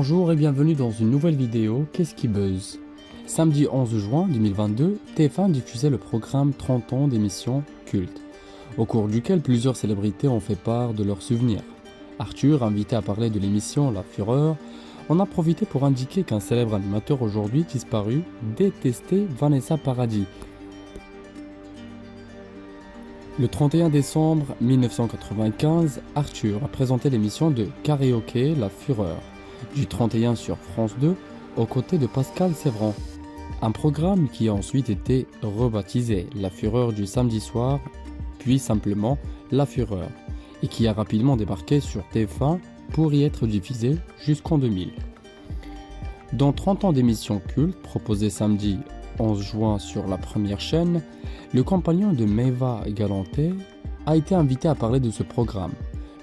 Bonjour et bienvenue dans une nouvelle vidéo Qu'est-ce qui buzz? Samedi 11 juin 2022, TF1 diffusait le programme 30 ans d'émission culte, au cours duquel plusieurs célébrités ont fait part de leurs souvenirs. Arthur, invité à parler de l'émission La Fureur, en a profité pour indiquer qu'un célèbre animateur aujourd'hui disparu détestait Vanessa Paradis. Le 31 décembre 1995, Arthur a présenté l'émission de karaoké La Fureur, du 31 sur France 2, aux côtés de Pascal Sevran. Un programme qui a ensuite été rebaptisé La Fureur du samedi soir, puis simplement La Fureur, et qui a rapidement débarqué sur TF1 pour y être diffusé jusqu'en 2000. Dans 30 ans d'émissions cultes proposées samedi 11 juin sur la première chaîne, le compagnon de Maëva Galanté a été invité à parler de ce programme.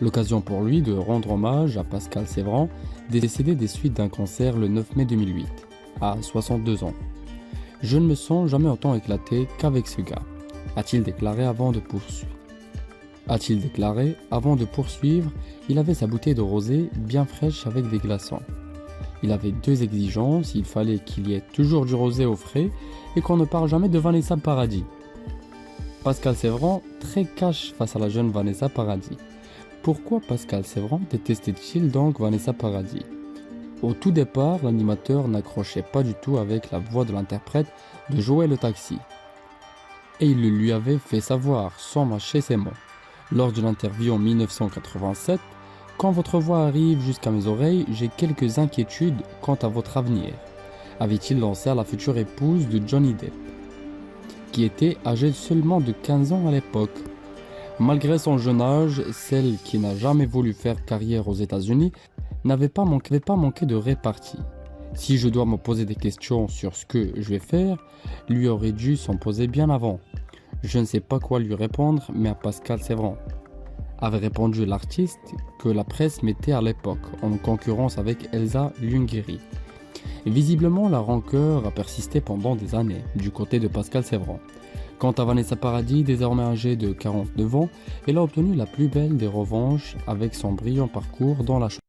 L'occasion pour lui de rendre hommage à Pascal Sevran, décédé des suites d'un cancer le 9 mai 2008, à 62 ans. « Je ne me sens jamais autant éclaté qu'avec ce gars », a-t-il déclaré avant de poursuivre. Il avait sa bouteille de rosé bien fraîche avec des glaçons. Il avait deux exigences, il fallait qu'il y ait toujours du rosé au frais et qu'on ne parle jamais de Vanessa Paradis. Pascal Sevran, très cash face à la jeune Vanessa Paradis. Pourquoi Pascal Sevran détestait-il donc Vanessa Paradis? Au tout départ, l'animateur n'accrochait pas du tout avec la voix de l'interprète de Joël le Taxi. Et il le lui avait fait savoir, sans mâcher ses mots. Lors d'une interview en 1987, « Quand votre voix arrive jusqu'à mes oreilles, j'ai quelques inquiétudes quant à votre avenir », avait-il lancé à la future épouse de Johnny Depp, qui était âgée seulement de 15 ans à l'époque. Malgré son jeune âge, celle qui n'a jamais voulu faire carrière aux États-Unis n'avait pas manqué de répartie. Si je dois me poser des questions sur ce que je vais faire, lui aurait dû s'en poser bien avant. Je ne sais pas quoi lui répondre, mais à Pascal Sevran, avait répondu l'artiste que la presse mettait à l'époque, en concurrence avec Elsa Lungeri. Visiblement, la rancœur a persisté pendant des années, du côté de Pascal Sevran. Quant à Vanessa Paradis, désormais âgée de 49 ans, elle a obtenu la plus belle des revanches avec son brillant parcours dans la chanson.